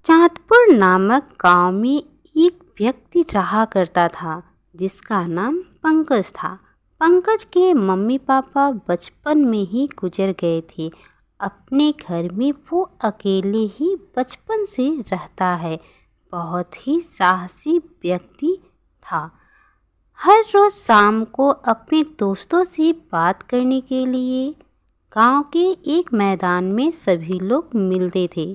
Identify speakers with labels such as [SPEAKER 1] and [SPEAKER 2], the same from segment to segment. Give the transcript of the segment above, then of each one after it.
[SPEAKER 1] चांदपुर नामक गांव में एक व्यक्ति रहा करता था जिसका नाम पंकज था। पंकज के मम्मी पापा बचपन में ही गुजर गए थे। अपने घर में वो अकेले ही बचपन से रहता है। बहुत ही साहसी व्यक्ति था। हर रोज़ शाम को अपने दोस्तों से बात करने के लिए गांव के एक मैदान में सभी लोग मिलते थे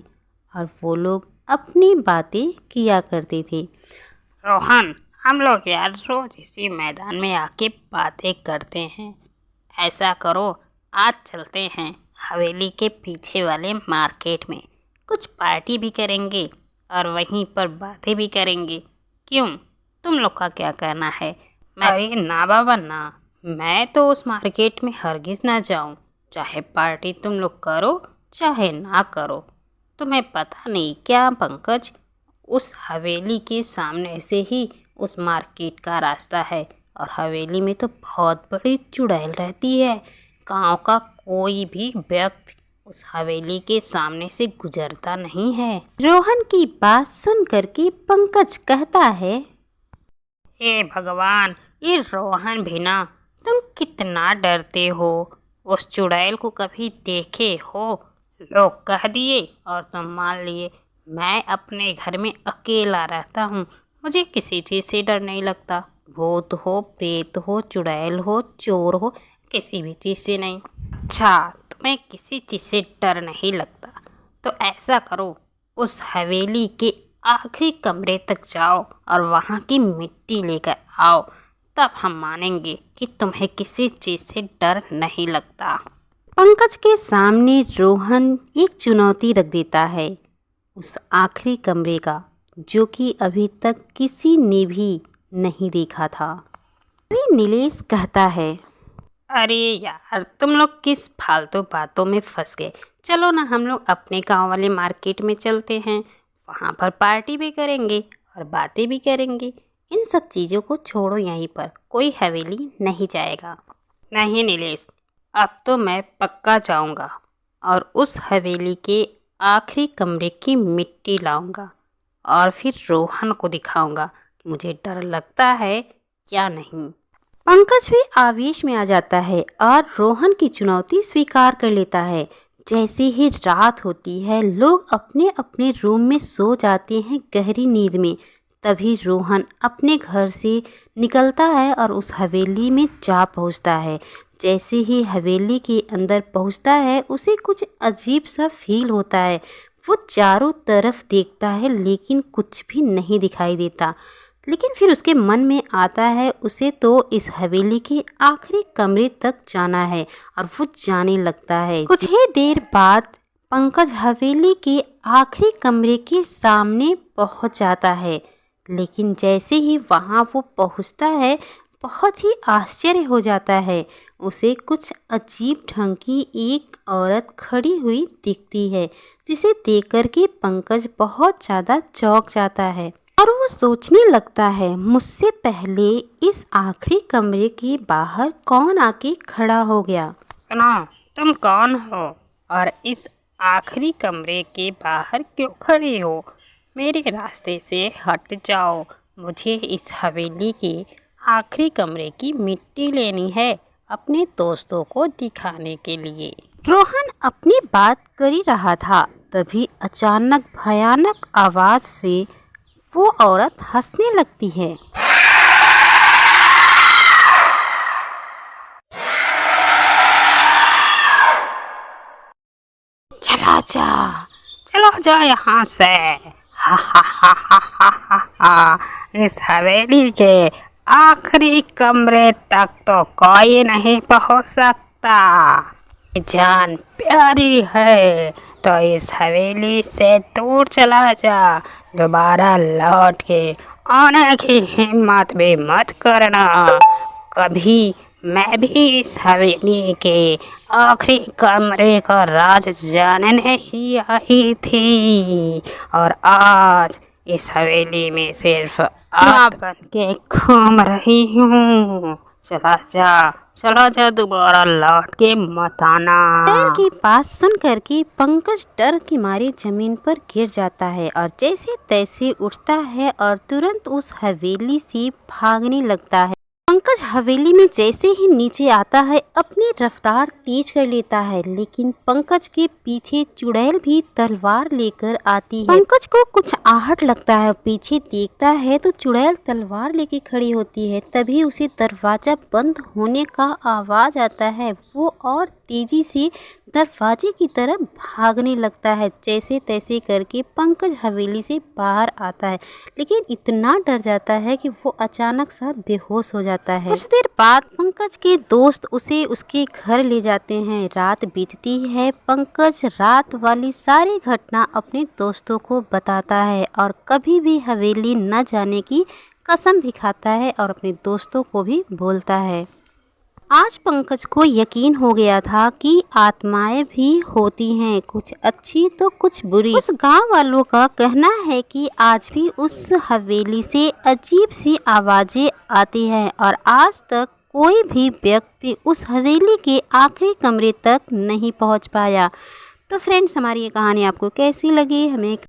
[SPEAKER 1] और वो लोग अपनी बातें किया करते थे।
[SPEAKER 2] रोहन, हम लोग यार रोज इसी मैदान में आके बातें करते हैं। ऐसा करो, आज चलते हैं हवेली के पीछे वाले मार्केट में। कुछ पार्टी भी करेंगे और वहीं पर बातें भी करेंगे। क्यों, तुम लोग का क्या कहना है? अरे ना बाबा ना, मैं तो उस मार्केट में हरगिज ना जाऊं। चाहे पार्टी तुम लोग करो चाहे ना करो। तुम्हें पता नहीं क्या पंकज, उस हवेली के सामने से ही उस मार्केट का रास्ता है और हवेली में तो बहुत बड़ी चुड़ैल रहती है। गांव का कोई भी व्यक्ति उस हवेली के सामने से गुजरता नहीं है।
[SPEAKER 1] रोहन की बात सुन करके पंकज कहता है,
[SPEAKER 2] हे भगवान, ये रोहन भी ना, तुम कितना डरते हो। उस चुड़ैल को कभी देखे हो? लोग कह दिए और तुम मान लिए। मैं अपने घर में अकेला रहता हूँ, मुझे किसी चीज़ से डर नहीं लगता। भूत हो, प्रेत हो, चुड़ैल हो, चोर हो, किसी भी चीज़ से नहीं। अच्छा, तुम्हें किसी चीज़ से डर नहीं लगता तो ऐसा करो, उस हवेली के आखिरी कमरे तक जाओ और वहाँ की मिट्टी लेकर आओ, तब हम मानेंगे कि तुम्हें किसी चीज़ से डर नहीं लगता।
[SPEAKER 1] पंकज के सामने रोहन एक चुनौती रख देता है, उस आखिरी कमरे का, जो कि अभी तक किसी ने भी नहीं देखा था। अभी नीलेश कहता है,
[SPEAKER 2] अरे यार, तुम लोग किस फालतू बातों में फंस गए। चलो ना, हम लोग अपने गांव वाले मार्केट में चलते हैं। वहाँ पर पार्टी भी करेंगे और बातें भी करेंगे। इन सब चीज़ों को छोड़ो, यहीं पर कोई हवेली नहीं जाएगा। नहीं नीलेश, अब तो मैं पक्का जाऊँगा और उस हवेली के आखिरी कमरे की मिट्टी लाऊंगा और फिर रोहन को दिखाऊंगा कि मुझे डर लगता है या नहीं।
[SPEAKER 1] पंकज भी आवेश में आ जाता है और रोहन की चुनौती स्वीकार कर लेता है। जैसे ही रात होती है, लोग अपने अपने रूम में सो जाते हैं गहरी नींद में। तभी रोहन अपने घर से निकलता है और उस हवेली में जा पहुंचता है। जैसे ही हवेली के अंदर पहुंचता है, उसे कुछ अजीब सा फील होता है। वो चारों तरफ देखता है लेकिन कुछ भी नहीं दिखाई देता। लेकिन फिर उसके मन में आता है उसे तो इस हवेली के आखिरी कमरे तक जाना है और वो जाने लगता है। कुछ ही देर बाद पंकज हवेली के आखिरी कमरे के सामने पहुंच जाता है। लेकिन जैसे ही वहां वो पहुंचता है, बहुत ही आश्चर्य हो जाता है। उसे कुछ अजीब ढंग की एक औरत खड़ी हुई दिखती है, जिसे देखकर के पंकज बहुत ज़्यादा चौंक जाता है और वो सोचने लगता है, मुझसे पहले इस आखिरी कमरे के बाहर कौन आके खड़ा हो गया।
[SPEAKER 2] सुनो, तुम कौन हो और इस आखिरी कमरे के बाहर क्यों खड़े हो? मेरे रास्ते से हट जाओ। मुझे इस हवेली के आखिरी कमरे की मिट्टी लेनी है, अपने दोस्तों को दिखाने के लिए।
[SPEAKER 1] रोहन अपनी बात कर ही रहा था, तभी अचानक भयानक आवाज से वो औरत हंसने लगती है।
[SPEAKER 2] चलो जा यहाँ से। हा हा हा हा हा हा हा। इस हवेली के आखिरी कमरे तक तो कोई नहीं पहुँच सकता। जान प्यारी है तो इस हवेली से दूर चला जा। दोबारा लौट के आने की हिम्मत भी मत करना। कभी मैं भी इस हवेली के आखिरी कमरे का राज जानने ही आई थी और आज इस हवेली में सिर्फ आप बन के घूम रही हूँ। चला जा, चला जा, दोबारा लौट के मत आना।
[SPEAKER 1] चुड़ैल की बात सुन करके पंकज डर के मारे जमीन पर गिर जाता है और जैसे तैसे उठता है और तुरंत उस हवेली से भागने लगता है। पंकज हवेली में जैसे ही नीचे आता है अपनी रफ्तार तेज कर लेता है, लेकिन पंकज के पीछे चुड़ैल भी तलवार लेकर आती है। पंकज को कुछ आहट लगता है, पीछे देखता है तो चुड़ैल तलवार लेके खड़ी होती है। तभी उसे दरवाजा बंद होने का आवाज आता है। वो और तेजी से दरवाजे की तरफ भागने लगता है। जैसे तैसे करके पंकज हवेली से बाहर आता है, लेकिन इतना डर जाता है कि वो अचानक सा बेहोश हो जाता है। कुछ देर बाद पंकज के दोस्त उसे उसके घर ले जाते हैं। रात बीतती है। पंकज रात वाली सारी घटना अपने दोस्तों को बताता है और कभी भी हवेली न जाने की कसम भी खाता है और अपने दोस्तों को भी बोलता है। आज पंकज को यकीन हो गया था कि आत्माएं भी होती हैं, कुछ अच्छी तो कुछ बुरी। उस गांव वालों का कहना है कि आज भी उस हवेली से अजीब सी आवाजें आती हैं और आज तक कोई भी व्यक्ति उस हवेली के आखिरी कमरे तक नहीं पहुंच पाया। तो फ्रेंड्स, हमारी ये कहानी आपको कैसी लगी हमें